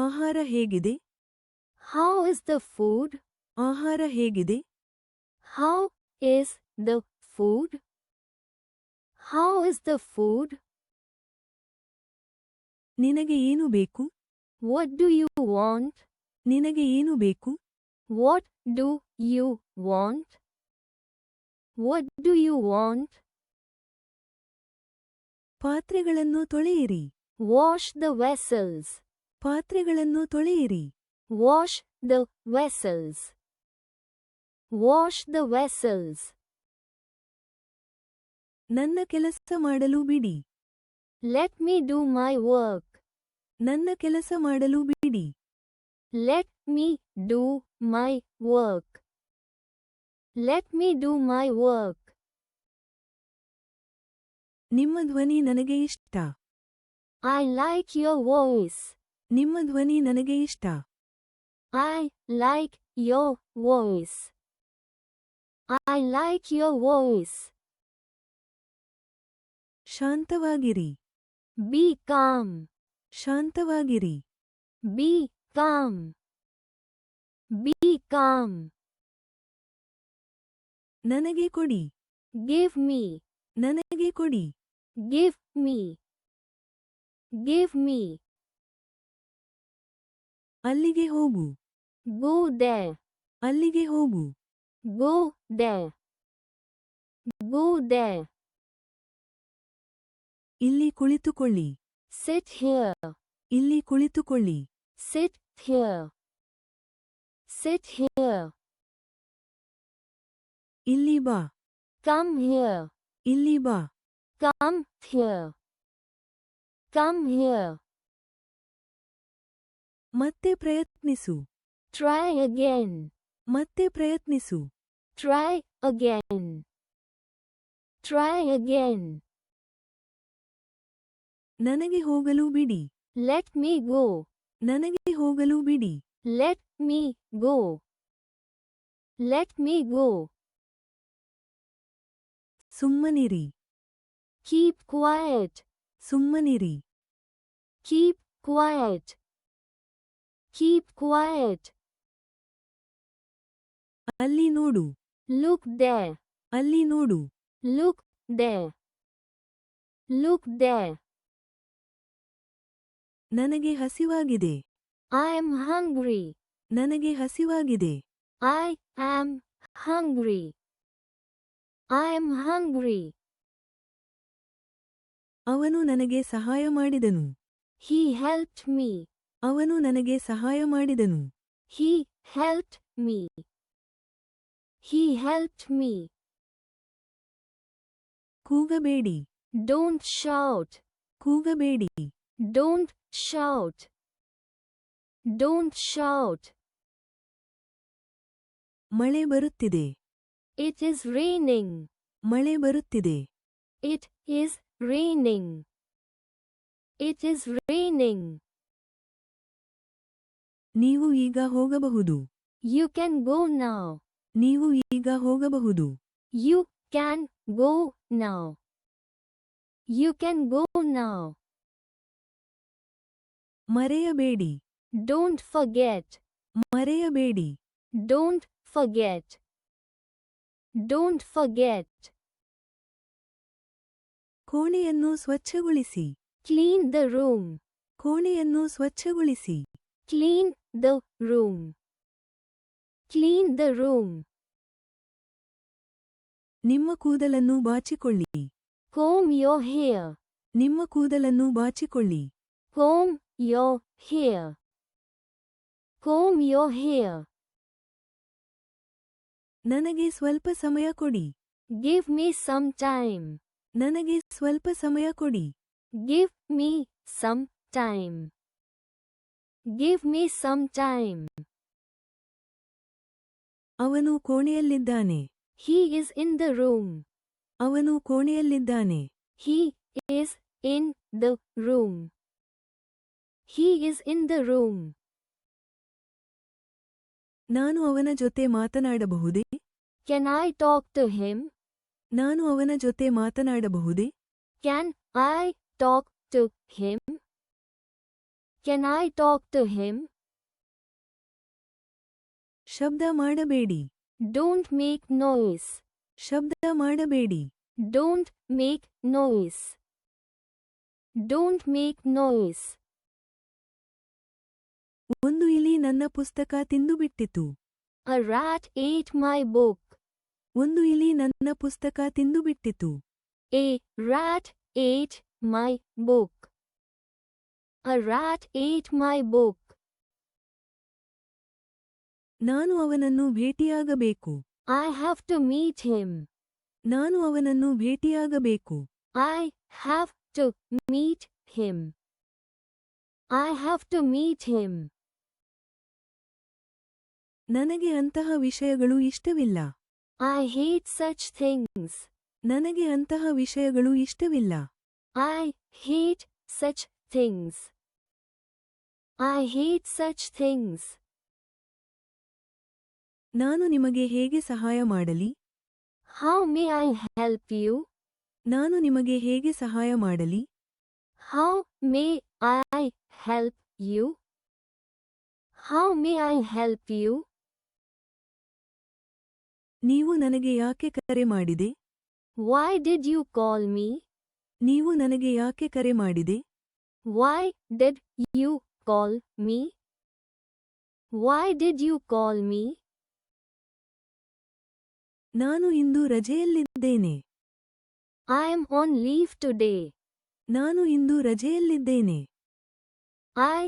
ಆಹಾರ ಹೇಗಿದೆ? How is the food? ಆಹಾರ ಹೇಗಿದೆ? How is the food? How is the food? ನಿನಗೆ ಏನು ಬೇಕು? What do you want? ನಿನಗೆ ಏನು ಬೇಕು? What do you want? What do you want? ಪಾತ್ರೆಗಳನ್ನು ತೊಳೆಯಿರಿ. Wash the vessels. ಪಾತ್ರೆಗಳನ್ನು ತೊಳೆಯಿರಿ. Wash the vessels. Wash the vessels. ನನ್ನ ಕೆಲಸ ಮಾಡಲು ಬಿಡಿ. Let me do my work. ನನ್ನ ಕೆಲಸ ಮಾಡಲು ಬಿಡಿ. Let me do my work. Let me do my work. ನಿಮ್ಮ ಧ್ವನಿ ನನಗೆ ಇಷ್ಟ. I like your voice. ನಿಮ್ಮ ಧ್ವನಿ ನನಗೆ ಇಷ್ಟ. I like your voice. I like your voice. ಶಾಂತವಾಗಿರಿ. Be calm. ಶಾಂತವಾಗಿರಿ. Be calm. Be calm. ನನಗೆ ಕೊಡಿ. Give me. ನನಗೆ ಕೊಡಿ. Give me. Give me. ಅಲ್ಲಿಗೆ ಹೋಗು. Go there. ಅಲ್ಲಿಗೆ ಹೋಗು. Go there. Go there. ಇಲ್ಲಿ ಕುಳಿತುಕೊಳ್ಳಿ. Sit here. ಇಲ್ಲಿ ಕುಳಿತುಕೊಳ್ಳಿ. Sit here. Sit here. ಇಲ್ಲಿ ಬಾ. Come here. ಇಲ್ಲಿ ಬಾ. Come here. Come here. ಮತ್ತೆ ಪ್ರಯತ್ನಿಸು. Try again. ಮತ್ತೆ ಪ್ರಯತ್ನಿಸು. Try again. Try again. ನನಗೆ ಹೋಗಲು ಬಿಡಿ. Let me go. ನನಗೆ ಹೋಗಲು ಬಿಡಿ. Let me go. Let me go. ಸುಮ್ಮನಿರಿ. Keep quiet. ಸುಮ್ಮನಿರಿ. Keep quiet. Keep quiet. ಅಲ್ಲಿ ನೋಡು. Look there. ಅಲ್ಲಿ ನೋಡು. Look there. Look there. ನನಗೆ ಹಸಿವಾಗಿದೆ. I am hungry. ನನಗೆ ಹಸಿವಾಗಿದೆ. I am hungry. I am hungry. ಅವನು ನನಗೆ ಸಹಾಯ ಮಾಡಿದನು. He helped me. ಅವನು ನನಗೆ ಸಹಾಯ ಮಾಡಿದನು. He helped me. He helped me. ಕೂಗಬೇಡಿ. Don't shout. ಕೂಗಬೇಡಿ. Don't shout. Don't shout. ಮಳೆ ಬರುತ್ತಿದೆ. It is raining. ಮಳೆ ಬರುತ್ತಿದೆ. It is raining. It is raining. ನೀವು ಈಗ ಹೋಗಬಹುದು. You can go now. ನೀವು ಈಗ ಹೋಗಬಹುದು. You can go now. You can go now. ಮರೆಯಬೇಡಿ. Don't forget. ಮರೆಯಬೇಡಿ. Don't forget. Don't forget. ಕೋಣೆಯನ್ನು ಸ್ವಚ್ಛಗೊಳಿಸಿ. Clean the room. ಕೋಣೆಯನ್ನು ಸ್ವಚ್ಛಗೊಳಿಸಿ. Clean the room. Clean the room. ನಿಮ್ಮ ಕೂದಲನ್ನು ಬಾಚಿಕೊಳ್ಳಿ. Comb your hair. ನಿಮ್ಮ ಕೂದಲನ್ನು ಬಾಚಿಕೊಳ್ಳಿ. Comb your hair. Comb your hair. ನನಗೆ ಸ್ವಲ್ಪ ಸಮಯ ಕೊಡಿ. Give me some time. ನನಗೆ ಸ್ವಲ್ಪ ಸಮಯ ಕೊಡಿ. Give me some time. Give me some time. ಅವನು ಕೋಣೆಯಲ್ಲಿದ್ದಾನೆ. He is in the room. ಅವನು ಕೋಣೆಯಲ್ಲಿದ್ದಾನೆ. He is in the room. He is in the room. ನಾನು ಅವನ ಜೊತೆ ಮಾತನಾಡಬಹುದೇ? Can I talk to him? ನಾನು ಅವನ ಜೊತೆ ಮಾತನಾಡಬಹುದೇ? Can I talk to him? Can I talk to him? ಶಬ್ದ ಮಾಡಬೇಡಿ. Don't make noise. ಶಬ್ದ ಮಾಡಬೇಡಿ. Don't make noise. Don't make noise. ಒಂದು ಇಲಿ ನನ್ನ ಪುಸ್ತಕ ತಿಂದುಬಿಟ್ಟಿತು. A rat ate my book. ಒಂದು ಇಲಿ ನನ್ನ ಪುಸ್ತಕ ತಿಂದುಬಿಟ್ಟಿತು. A rat ate my book. A rat ate my book. ನಾನು ಅವನನ್ನು ಭೇಟಿಯಾಗಬೇಕು. I have to meet him. ನಾನು ಅವನನ್ನು ಭೇಟಿಯಾಗಬೇಕು. I have to meet him. I have to meet him. ನನಗೆ ಅಂತಹ ವಿಷಯಗಳು ಇಷ್ಟವಿಲ್ಲ. I hate such things. ನನಗೆ ಅಂತಹ ವಿಷಯಗಳು ಇಷ್ಟವಿಲ್ಲ. I hate such things. I hate such things. ನಾನು ನಿಮಗೆ ಹೇಗೆ ಸಹಾಯ ಮಾಡಲಿ? How may I help you? ನಾನು ನಿಮಗೆ ಹೇಗೆ ಸಹಾಯ ಮಾಡಲಿ? How may I help you? How may I help you? ನೀವು ನನಗೆ ಯಾಕೆ ಕರೆ ಮಾಡಿದೆ? Why did you call me? ನೀವು ನನಗೆ ಯಾಕೆ ಕರೆ ಮಾಡಿದೆ? Why did you call me? Why did you call me? ನಾನು ಇಂದು ರಜೆಯಲ್ಲಿದ್ದೇನೆ. I am on leave today. ನಾನು ಇಂದು ರಜೆಯಲ್ಲಿದ್ದೇನೆ. I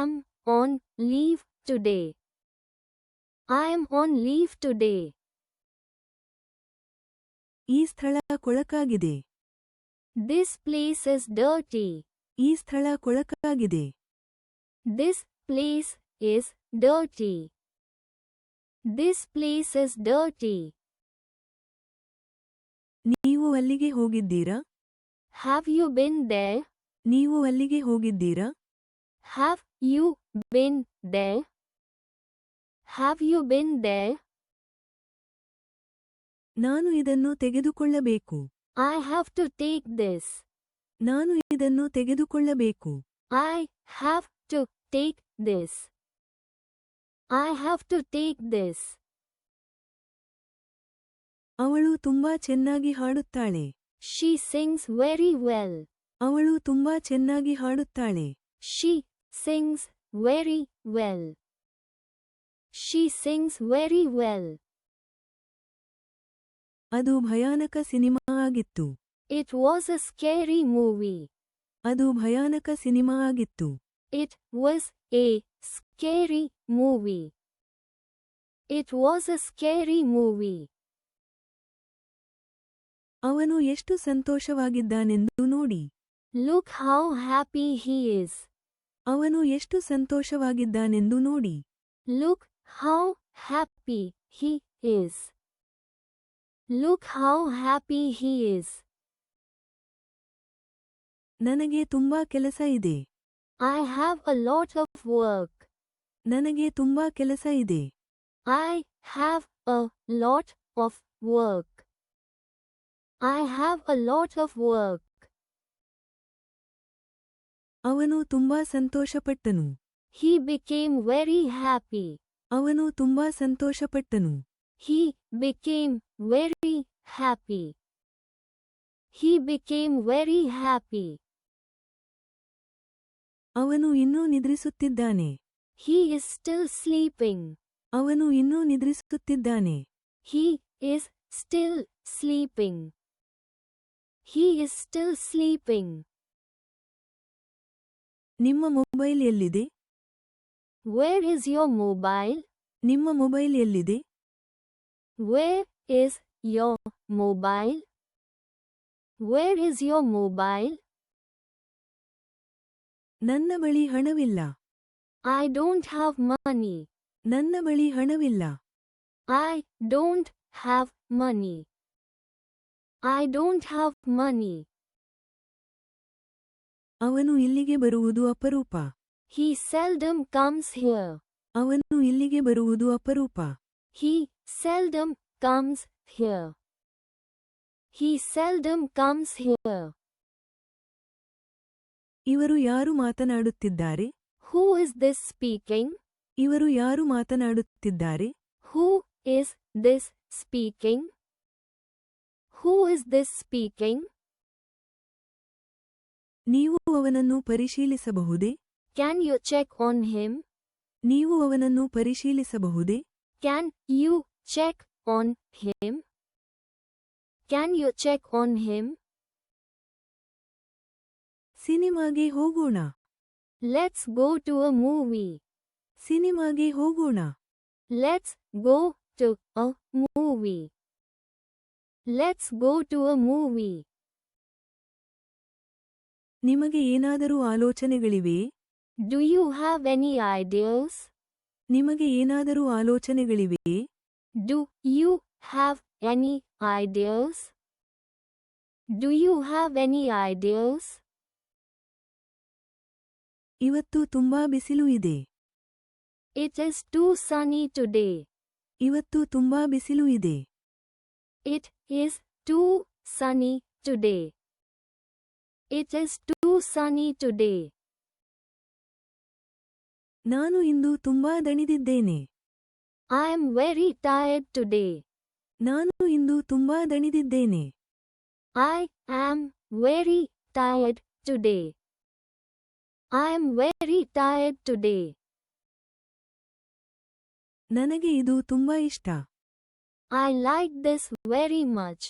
am on leave today. I am on leave today. ಈ ಸ್ಥಳ ಕೊಳಕಾಗಿದೆ. This place is dirty. ಈ ಸ್ಥಳ ಕೊಳಕಾಗಿದೆ. This place is dirty. This place is dirty. ನೀವು ಅಲ್ಲಿಗೆ ಹೋಗಿದ್ದೀರಾ? Have you been there? ನೀವು ಅಲ್ಲಿಗೆ ಹೋಗಿದ್ದೀರಾ? Have you been there? Have you been there? ನಾನು ಇದನ್ನು ತೆಗೆದುಕೊಳ್ಳಬೇಕು. I have to take this. ನಾನು ಇದನ್ನು ತೆಗೆದುಕೊಳ್ಳಬೇಕು. I have to take this. I have to take this. ಅವಳು ತುಂಬಾ ಚೆನ್ನಾಗಿ ಹಾಡುತ್ತಾಳೆ. She sings very well. ಅವಳು ತುಂಬಾ ಚೆನ್ನಾಗಿ ಹಾಡುತ್ತಾಳೆ. She sings very well. She sings very well. ಅದು ಭಯಾನಕ ಸಿನಿಮಾ ಆಗಿತ್ತು. It was a scary movie. ಅದು ಭಯಾನಕ ಸಿನಿಮಾ ಆಗಿತ್ತು. It was a scary movie. It was a scary movie. ಅವನು ಎಷ್ಟು ಸಂತೋಷವಾಗಿದ್ದಾನೆಂದು ನೋಡಿ. Look how happy he is. ಅವನು ಎಷ್ಟು ಸಂತೋಷವಾಗಿದ್ದಾನೆಂದು ನೋಡಿ. Look how happy he is. Look how happy he is. ನನಗೆ ತುಂಬಾ ಕೆಲಸ ಇದೆ. I have a lot of work. ನನಗೆ ತುಂಬಾ ಕೆಲಸ ಇದೆ. I have a lot of work. I have a lot of work. ಅವನು ತುಂಬಾ ಸಂತೋಷಪಟ್ಟನು. He became very happy. ಅವನು ತುಂಬಾ ಸಂತೋಷಪಟ್ಟನು. He became very happy. He became very happy. ಅವನು ಇನ್ನೂ ನಿದ್ರಿಸುತ್ತಿದ್ದಾನೆ. He is still sleeping. ಅವನು ಇನ್ನೂ ನಿದ್ರಿಸುತ್ತಿದ್ದಾನೆ. He is still sleeping. He is still sleeping. ನಿಮ್ಮ mobile ಎಲ್ಲಿದೆ? Where is your mobile? ನಿಮ್ಮ ಮೊಬೈಲ್ ಎಲ್ಲಿದೆ? Where is your mobile? Where is your mobile? ನನ್ನ ಬಳಿ ಹಣವಿಲ್ಲ. I don't have money. ನನ್ನ ಬಳಿ ಹಣವಿಲ್ಲ. I don't have money. I don't have money. ಅವನು ಇಲ್ಲಿಗೆ ಬರುವುದು ಅಪರೂಪ. He seldom comes here. ಅವನು ಇಲ್ಲಿಗೆ ಬರುವುದು ಅಪರೂಪ. He seldom comes here. He seldom comes here. ಇವರು ಯಾರು ಮಾತನಾಡುತ್ತಿದ್ದಾರೆ? Who is this speaking? ಇವರು ಯಾರು ಮಾತನಾಡುತ್ತಿದ್ದಾರೆ? Who is this speaking? Who is this speaking? ನೀವು ಅವನನ್ನು ಪರಿಶೀಲಿಸಬಹುದೇ? Can you check on him? ನೀವು ಅವನನ್ನು ಪರಿಶೀಲಿಸಬಹುದೇ? Can you check on him? Can you check on him? ಸಿನಿಮಾಗೆ ಹೋಗೋಣ. Let's go to a movie. ಸಿನಿಮಾಗೆ ಹೋಗೋಣ. Let's go to a movie. Let's go to a movie. ನಿಮಗೆ ಏನಾದರೂ ಆಲೋಚನೆಗಳಿವೆಯೇ? Do you have any ideas? ನಿಮಗೆ ಏನಾದರೂ ಆಲೋಚನೆಗಳಿವೆಯೇ? Do you have any ideas? Do you have any ideas? ಇವತ್ತು ತುಂಬಾ ಬಿಸಿಲು ಇದೆ. It is too sunny today. ಇವತ್ತು ತುಂಬಾ ಬಿಸಿಲು ಇದೆ. It is too sunny today. It is too sunny today. ನಾನು ಇಂದು ತುಂಬಾ ದಣಿದಿದ್ದೇನೆ. I am very tired today. ನಾನು ಇಂದು ತುಂಬಾ ದಣಿದಿದ್ದೇನೆ. I am very tired today. I am very tired today. ನನಗೆ ಇದು ತುಂಬಾ ಇಷ್ಟ. I like this very much.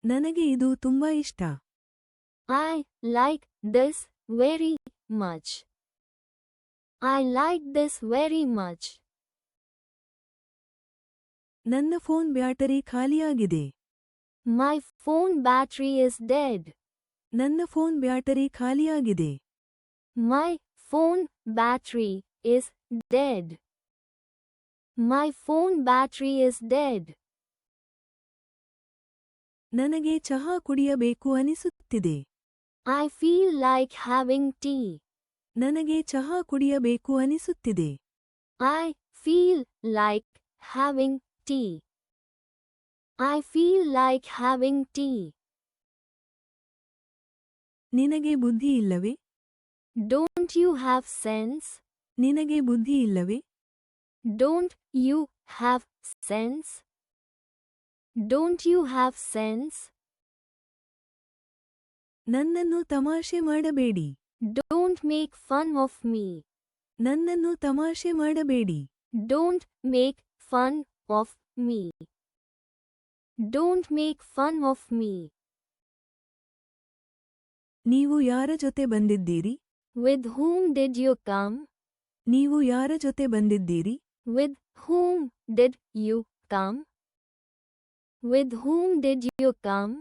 ನನಗೆ ಇದು ತುಂಬಾ ಇಷ್ಟ. I like this very much. I like this very much. ನನ್ನ ಫೋನ್ ಬ್ಯಾಟರಿ ಖಾಲಿಯಾಗಿದೆ. My phone battery is dead. ನನ್ನ ಫೋನ್ ಬ್ಯಾಟರಿ ಖಾಲಿಯಾಗಿದೆ. My phone battery is dead. My phone battery is dead. ನನಗೆ ಚಹಾ ಕುಡಿಯಬೇಕು ಅನಿಸುತ್ತಿದೆ. I feel like having tea. ನನಗೆ ಚಹಾ ಕುಡಿಯಬೇಕು ಅನಿಸುತ್ತಿದೆ. I feel like having tea. I feel like having tea. ನಿನಗೆ ಬುದ್ಧಿ ಇಲ್ಲವೇ? Don't you have sense? ನಿನಗೆ ಬುದ್ಧಿ ಇಲ್ಲವೇ? Don't you have sense? Don't you have sense? ನನ್ನನ್ನು ತಮಾಷೆ ಮಾಡಬೇಡಿ. Don't make fun of me. ನನ್ನನ್ನು ತಮಾಷೆ ಮಾಡಬೇಡಿ. Don't make fun of me. Don't make fun of me. ನೀವು ಯಾರ ಜೊತೆ ಬಂದಿದ್ದೀರಿ? With whom did you come? ನೀವು ಯಾರ ಜೊತೆ ಬಂದಿದ್ದೀರಿ? With whom did you come? With whom did you come?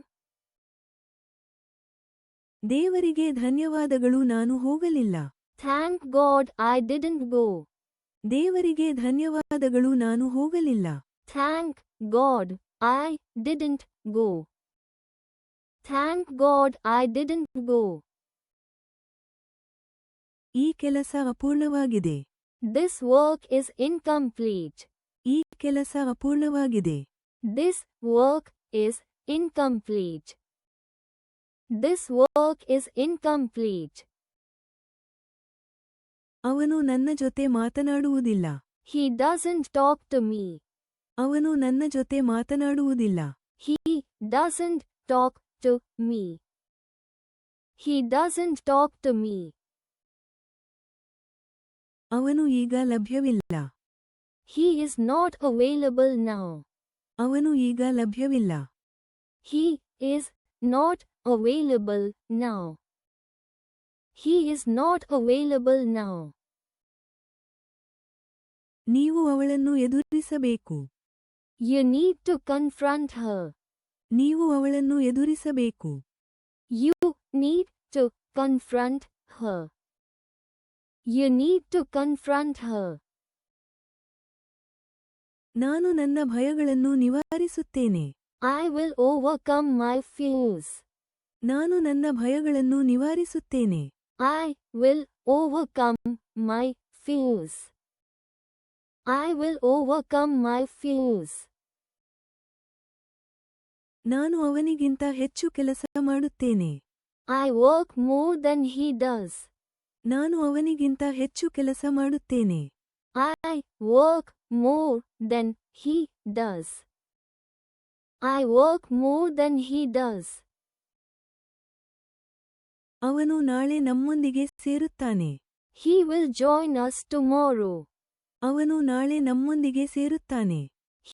ದೇವರಿಗೆ ಧನ್ಯವಾದಗಳು, ನಾನು ಹೋಗಲಿಲ್ಲ. Thank God I didn't go. ದೇವರಿಗೆ ಧನ್ಯವಾದಗಳು, ನಾನು ಹೋಗಲಿಲ್ಲ. Thank God I didn't go. Thank God I didn't go. ಈ ಕೆಲಸ ಅಪೂರ್ಣವಾಗಿದೆ. This work is incomplete. ಈ ಕೆಲಸ ಅಪೂರ್ಣವಾಗಿದೆ. This work is incomplete. This work is incomplete. ಅವನು ನನ್ನ ಜೊತೆ ಮಾತನಾಡುವುದಿಲ್ಲ. He doesn't talk to me. ಅವನು ನನ್ನ ಜೊತೆ ಮಾತನಾಡುವುದಿಲ್ಲ. He doesn't talk to me. He doesn't talk to me. ಅವನು ಈಗ ಲಭ್ಯವಿಲ್ಲ. He is not available now. ಅವನು ಈಗ ಲಭ್ಯವಿಲ್ಲ. He is not available now. He is not available now. ನೀವು ಅವಳನ್ನು ಎದುರಿಸಬೇಕು. You need to confront her. ನೀವು ಅವಳನ್ನು ಎದುರಿಸಬೇಕು. You need to confront her. You need to confront her. ನಾನು ನನ್ನ ಭಯಗಳನ್ನು ನಿವಾರಿಸುತ್ತೇನೆ. I will overcome my fears. ನಾನು ನನ್ನ ಭಯಗಳನ್ನು ನಿವಾರಿಸುತ್ತೇನೆ. I will overcome my fears. I will overcome my fears. ನಾನು ಅವನಿಗಿಂತ ಹೆಚ್ಚು ಕೆಲಸ ಮಾಡುತ್ತೇನೆ. I work more than he does. ನಾನು ಅವನಿಗಿಂತ ಹೆಚ್ಚು ಕೆಲಸ ಮಾಡುತ್ತೇನೆ. I work more than he does. I work more than he does. ಅವನು ನಾಳೆ ನಮ್ಮೊಂದಿಗೆ ಸೇರುತ್ತಾನೆ. He will join us tomorrow. ಅವನು ನಾಳೆ ನಮ್ಮೊಂದಿಗೆ ಸೇರುತ್ತಾನೆ.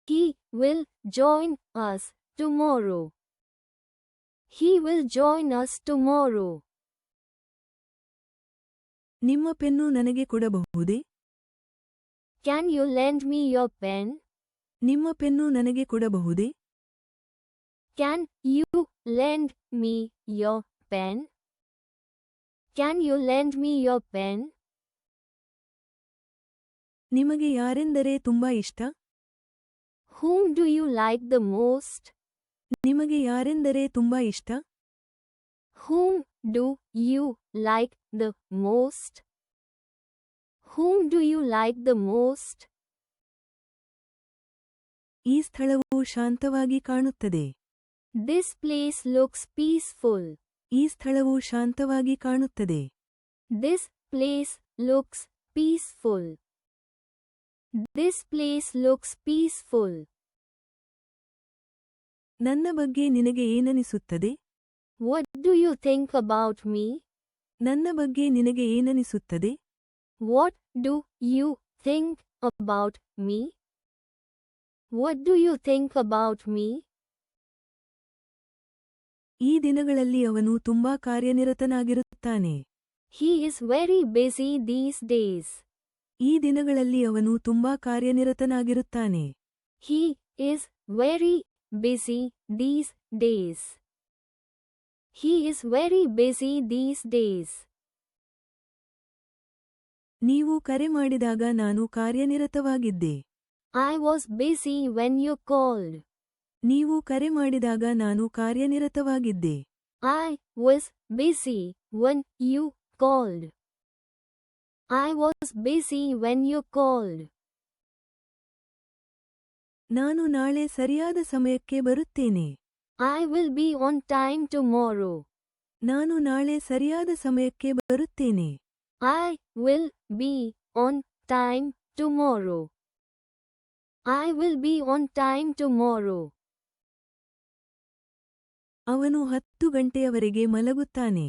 He will join us tomorrow. He will join us tomorrow. ನಿಮ್ಮ ಪೆನ್ನು ನನಗೆ ಕೊಡಬಹುದೇ? Can you lend me your pen? ನಿಮ್ಮ pen ನನಗೆ ಕೊಡಬಹುದೇ? Can you lend me your pen? Can you lend me your pen? ನಿಮಗೆ ಯಾರೆಂದರೆ ತುಂಬಾ ಇಷ್ಟ? Whom do you like the most? ನಿಮಗೆ ಯಾರೆಂದರೆ ತುಂಬಾ ಇಷ್ಟ? Whom do you like the most? Whom do you like the most? ಈ ಸ್ಥಳವು ಶಾಂತವಾಗಿ ಕಾಣುತ್ತದೆ. This place looks peaceful. ಈ ಸ್ಥಳವು ಶಾಂತವಾಗಿ ಕಾಣುತ್ತದೆ. This place looks peaceful. This place looks peaceful. ನನ್ನ ಬಗ್ಗೆ ನಿನಗೆ ಏನನಿಸುತ್ತದೆ? What do you think about me? ನನ್ನ ಬಗ್ಗೆ ನಿನಗೆ ಏನನಿಸುತ್ತದೆ? What do you think about me? What do you think about me? ಈ ದಿನಗಳಲ್ಲಿ ಅವನು ತುಂಬಾ ಕಾರ್ಯನಿರತನಾಗಿರುತ್ತಾನೆ. He is very busy these days. ಈ ದಿನಗಳಲ್ಲಿ ಅವನು ತುಂಬಾ ಕಾರ್ಯನಿರತನಾಗಿರುತ್ತಾನೆ. He is very busy these days. He is very busy these days. ನೀವು ಕರೆ ಮಾಡಿದಾಗ ನಾನು ಕಾರ್ಯನಿರತವಾಗಿದ್ದೆ. I was busy when you called. ನೀವು ಕರೆ ಮಾಡಿದಾಗ ನಾನು ಕಾರ್ಯನಿರತವಾಗಿದ್ದೆ. I was busy when you called. I was busy when you called. ನಾನು ನಾಳೆ ಸರಿಯಾದ ಸಮಯಕ್ಕೆ ಬರುತ್ತೇನೆ. I will be on time tomorrow. ನಾನು ನಾಳೆ ಸರಿಯಾದ ಸಮಯಕ್ಕೆ ಬರುತ್ತೇನೆ. I will be on time tomorrow. I will be on time tomorrow. ಅವನು 10 ಗಂಟೆಯವರೆಗೆ ಮಲಗುತ್ತಾನೆ.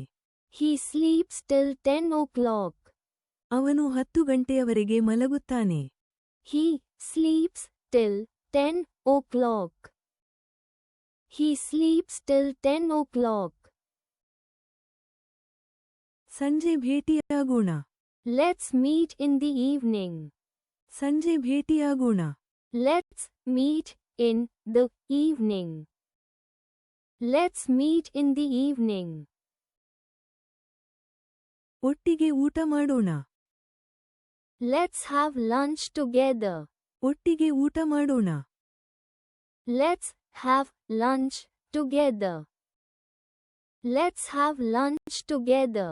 He sleeps till 10 o'clock. ಅವನು 10 ಗಂಟೆಯವರೆಗೆ ಮಲಗುತ್ತಾನೆ. He sleeps till 10 o'clock. He sleeps till 10 o'clock. ಸಂಜೆ ಭೇಟಿಯಾಗೋಣ. Let's meet in the evening. ಸಂಜೆ ಭೇಟಿಯಾಗೋಣ. Let's meet in the evening. Let's meet in the evening. ಒಟ್ಟಿಗೆ ಊಟ ಮಾಡೋಣ. Let's have lunch together. ಒಟ್ಟಿಗೆ ಊಟ ಮಾಡೋಣ. Let's have lunch together. Let's have lunch together.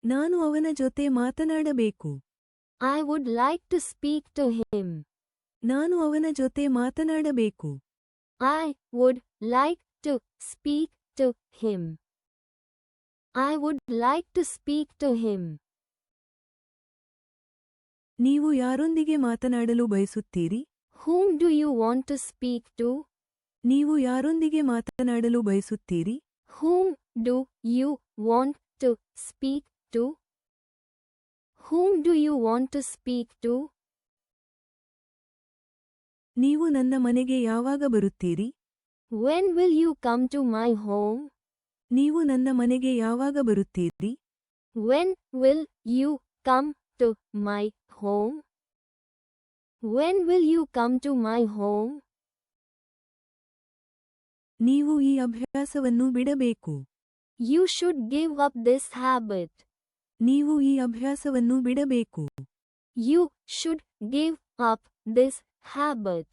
ನಾನು ಅವನ ಜೊತೆ ಮಾತನಾಡಬೇಕು. I would like to speak to him. ನಾನು ಅವನ ಜೊತೆ ಮಾತನಾಡಬೇಕು. I would like to speak to him. I would like to speak to him. ನೀವು ಯಾರೊಂದಿಗೆ ಮಾತನಾಡಲು ಬಯಸುತ್ತೀರಿ? Whom do you want to speak to? ನೀವು ಯಾರೊಂದಿಗೆ ಮಾತನಾಡಲು ಬಯಸುತ್ತೀರಿ? Whom do you want to speak to? Whom do you want to speak to? ನೀವು ನನ್ನ ಮನೆಗೆ ಯಾವಾಗ ಬರುತ್ತೀರಿ? When will you come to my home? ನೀವು ನನ್ನ ಮನೆಗೆ ಯಾವಾಗ ಬರುತ್ತೀರಿ? When will you come to my home? When will you come to my home? ನೀವು ಈ ಅಭ್ಯಾಸವನ್ನು ಬಿಡಬೇಕು. You should give up this habit. ನೀವು ಈ ಅಭ್ಯಾಸವನ್ನು ಬಿಡಬೇಕು. You should give up this habit.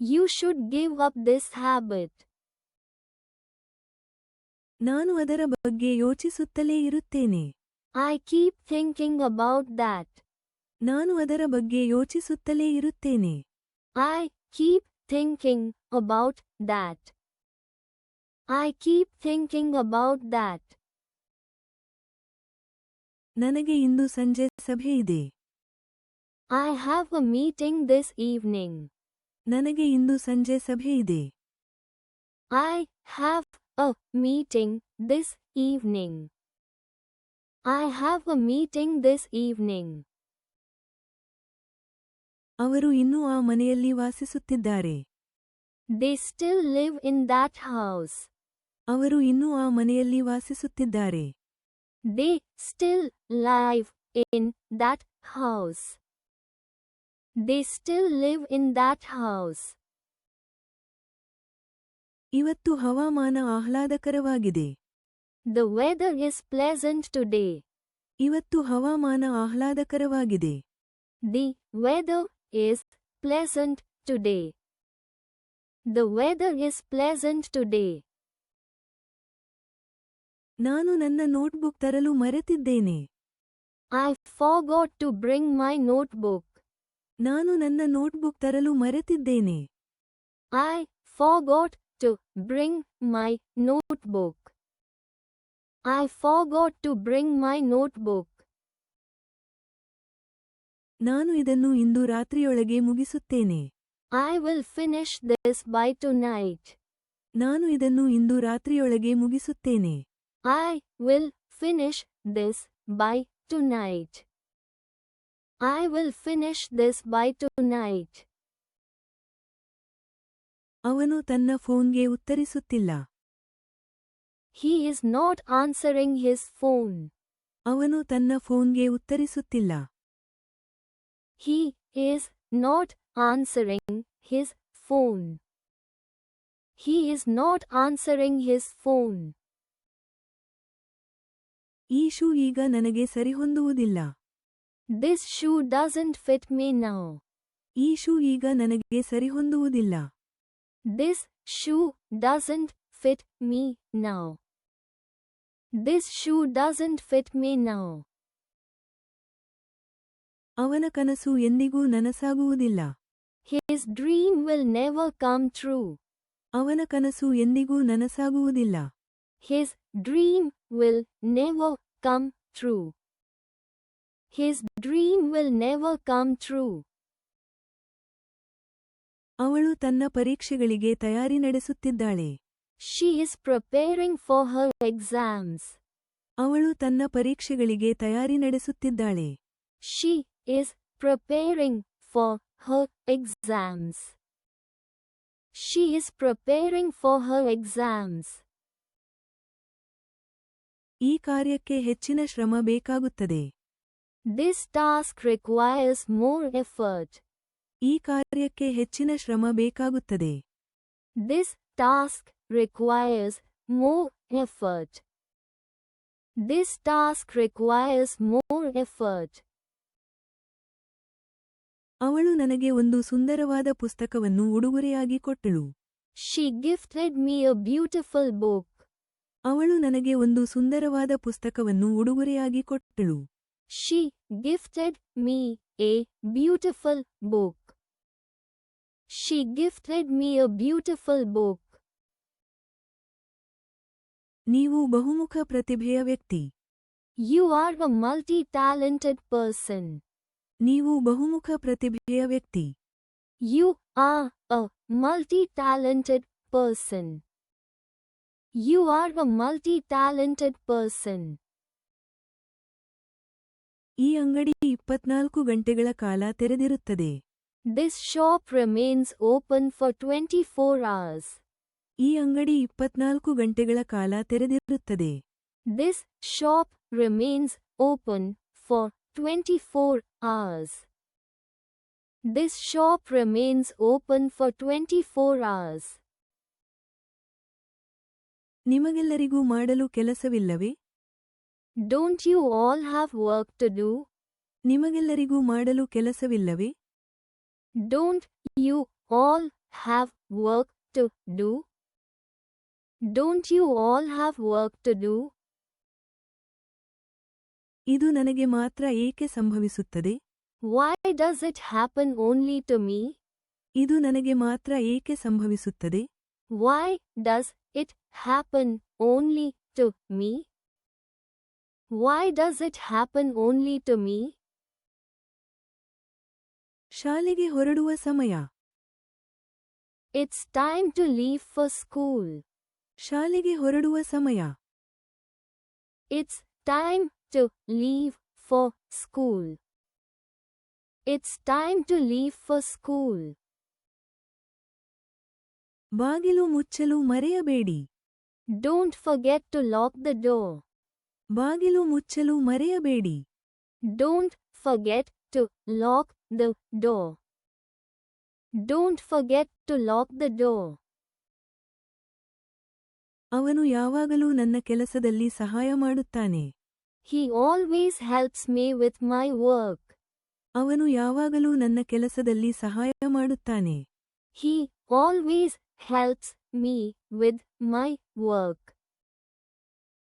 You should give up this habit. ನಾನು ಅದರ ಬಗ್ಗೆ ಯೋಚಿಸುತ್ತಲೇ ಇರುತ್ತೇನೆ. I keep thinking about that. ನಾನು ಅದರ ಬಗ್ಗೆ ಯೋಚಿಸುತ್ತಲೇ ಇರುತ್ತೇನೆ. I keep thinking about that. I keep thinking about that. ನನಗೆ ಇಂದು ಸಂಜೆ ಸಭೆ ಇದೆ. I have a meeting this evening. ನನಗೆ ಇಂದು ಸಂಜೆ ಸಭೆ ಇದೆ. I have a meeting this evening. I have a meeting this evening. ಅವರು ಇನ್ನೂ ಆ ಮನೆಯಲ್ಲಿ ವಾಸಿಸುತ್ತಿದ್ದಾರೆ. They still live in that house. ಅವರು ಇನ್ನೂ ಆ ಮನೆಯಲ್ಲಿ ವಾಸಿಸುತ್ತಿದ್ದಾರೆ. They still live in that house. They still live in that house. ಇವತ್ತು ಹವಾಮಾನ ಆಹ್ಲಾದಕರವಾಗಿದೆ. The weather is pleasant today. ಇವತ್ತು ಹವಾಮಾನ ಆಹ್ಲಾದಕರವಾಗಿದೆ. The weather is pleasant today. The weather is pleasant today. ನಾನು ನನ್ನ ನೋಟ್ಬುಕ್ ತರಲು ಮರೆತಿದ್ದೇನೆ. I forgot to bring my notebook. ನಾನು ನನ್ನ ನೋಟ್ಬುಕ್ ತರಲು ಮರೆತಿದ್ದೇನೆ. I forgot to bring my notebook. I forgot to bring my notebook. ನಾನು ಇದನ್ನು ಇಂದು ರಾತ್ರಿಯೊಳಗೆ ಮುಗಿಸುತ್ತೇನೆ. I will finish this by tonight. ನಾನು ಇದನ್ನು ಇಂದು ರಾತ್ರಿಯೊಳಗೆ ಮುಗಿಸುತ್ತೇನೆ. I will finish this by tonight. I will finish this by tonight. ಅವನು ತನ್ನ ಫೋನ್ಗೆ ಉತ್ತರಿಸುತ್ತಿಲ್ಲ. He is not answering his phone. ಅವನು ತನ್ನ ಫೋನ್ಗೆ ಉತ್ತರಿಸುತ್ತಿಲ್ಲ. He is not answering his phone. He is not answering his phone. ಈ ಶೂ ಈಗ ನನಗೆ ಸರಿಹೊಂದುವುದಿಲ್ಲ. This shoe doesn't fit me now. ಈ ಶೂ ಈಗ ನನಗೆ ಸರಿಹೊಂದುವುದಿಲ್ಲ. This shoe doesn't fit me now. This shoe doesn't fit me now. ಅವನ ಕನಸು ಎಂದಿಗೂ ನನಸಾಗುವುದಿಲ್ಲ. His dream will never come true. ಅವನ ಕನಸು ಎಂದಿಗೂ ನನಸಾಗುವುದಿಲ್ಲ. His dream will never come true. His dream will never come true. ಅವಳು ತನ್ನ ಪರೀಕ್ಷೆಗಳಿಗೆ ತಯಾರಿ ನಡೆಸುತ್ತಿದ್ದಾಳೆ. She is preparing for her exams. ಅವಳು ತನ್ನ ಪರೀಕ್ಷೆಗಳಿಗೆ ತಯಾರಿ ನಡೆಸುತ್ತಿದ್ದಾಳೆ. She is preparing for her exams. She is preparing for her exams. ಈ ಕಾರ್ಯಕ್ಕೆ ಹೆಚ್ಚಿನ ಶ್ರಮ ಬೇಕಾಗುತ್ತದೆ. This task requires more effort. ಈ ಕಾರ್ಯಕ್ಕೆ ಹೆಚ್ಚಿನ ಶ್ರಮ ಬೇಕಾಗುತ್ತದೆ. This task requires more effort. This task requires more effort. ಅವಳು ನನಗೆ ಒಂದು ಸುಂದರವಾದ ಪುಸ್ತಕವನ್ನು ಉಡುಗೊರೆಯಾಗಿ ಕೊಟ್ಟಳು. She gifted me a beautiful book. ಅವಳು ನನಗೆ ಒಂದು ಸುಂದರವಾದ ಪುಸ್ತಕವನ್ನು ಉಡುಗೊರೆಯಾಗಿ ಕೊಟ್ಟಳು. She gifted me a beautiful book. She gifted me a beautiful book. ನೀವು ಬಹುಮುಖ ಪ್ರತಿಭೆಯ ವ್ಯಕ್ತಿ. You are a multi-talented person. ನೀವು ಬಹುಮುಖ ಪ್ರತಿಭೆಯ ವ್ಯಕ್ತಿ. You are a multi-talented person. You are a multi-talented person. ಈ ಅಂಗಡಿ 24 ಗಂಟೆಗಳ ಕಾಲ ತೆರೆದಿರುತ್ತದೆ. This shop remains open for 24 hours. ಈ ಅಂಗಡಿ 24 ಗಂಟೆಗಳ ಕಾಲ ತೆರೆದಿರುತ್ತದೆ. This shop remains open for 24 hours. This shop remains open for 24 hours. ನಿಮಗೆಲ್ಲರಿಗೂ ಮಾಡಲು ಕೆಲಸವಿಲ್ಲವೇ? Don't you all have work to do? ನಿಮಗೆಲ್ಲರಿಗೂ ಮಾಡಲು ಕೆಲಸವಿಲ್ಲವೇ? Don't you all have work to do? Don't you all have work to do? ಇದು ನನಗೆ ಮಾತ್ರ ಏಕೆ ಸಂಭವಿಸುತ್ತದೆ? Why does it happen only to me? ಇದು ನನಗೆ ಮಾತ್ರ ಏಕೆ ಸಂಭವಿಸುತ್ತದೆ? Why does it happen only to me? Why does it happen only to me? ಶಾಲೆಗೆ ಹೊರಡುವ ಸಮಯ. It's time to leave for school. ಶಾಲೆಗೆ ಹೊರಡುವ ಸಮಯ. It's time to leave for school. It's time to leave for school. ಬಾಗಿಲು ಮುಚ್ಚಲು ಮರೆಯಬೇಡಿ. Don't forget to lock the door. ಬಾಗಿಲು ಮುಚ್ಚಲು ಮರೆಯಬೇಡಿ. Don't forget to lock the door. Don't forget to lock the door. ಅವನು ಯಾವಾಗಲೂ ನನ್ನ ಕೆಲಸದಲ್ಲಿ ಸಹಾಯ ಮಾಡುತ್ತಾನೆ. He always helps me with my work. ಅವನು ಯಾವಾಗಲೂ ನನ್ನ ಕೆಲಸದಲ್ಲಿ ಸಹಾಯ ಮಾಡುತ್ತಾನೆ. He always helps me with my work.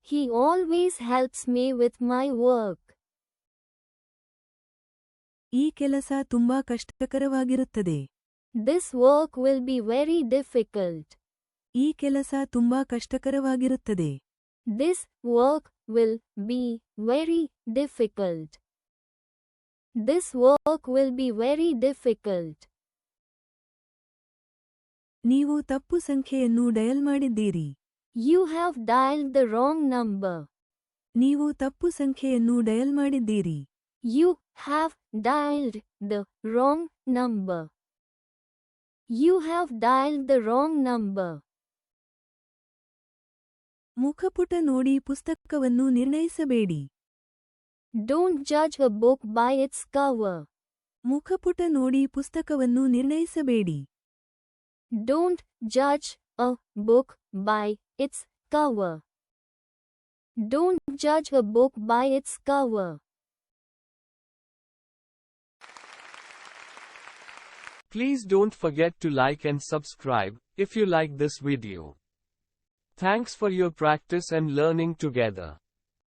He always helps me with my work. ಈ ಕೆಲಸ ತುಂಬಾ ಕಷ್ಟಕರವಾಗಿರುತ್ತದೆ. This work will be very difficult. ಈ ಕೆಲಸ ತುಂಬಾ ಕಷ್ಟಕರವಾಗಿರುತ್ತದೆ. This work will be very difficult. This work will be very difficult. ನೀವು ತಪ್ಪು ಸಂಖ್ಯೆಯನ್ನು ಡಯಲ್ ಮಾಡಿದ್ದೀರಿ. You have dialed the wrong number. ನೀವು ತಪ್ಪು ಸಂಖ್ಯೆಯನ್ನು ಡಯಲ್ ಮಾಡಿದ್ದೀರಿ. You have dialed the wrong number. You have dialed the wrong number. ಮುಖಪುಟ ನೋಡಿ ಪುಸ್ತಕವನ್ನು ನಿರ್ಣಯಿಸಬೇಡಿ. Don't judge a book by its cover. ಮುಖಪುಟ ನೋಡಿ ಪುಸ್ತಕವನ್ನು ನಿರ್ಣಯಿಸಬೇಡಿ. Don't judge a book by its cover. Don't judge a book by its cover. Please don't forget to like and subscribe if you like this video. Thanks for your practice and learning together.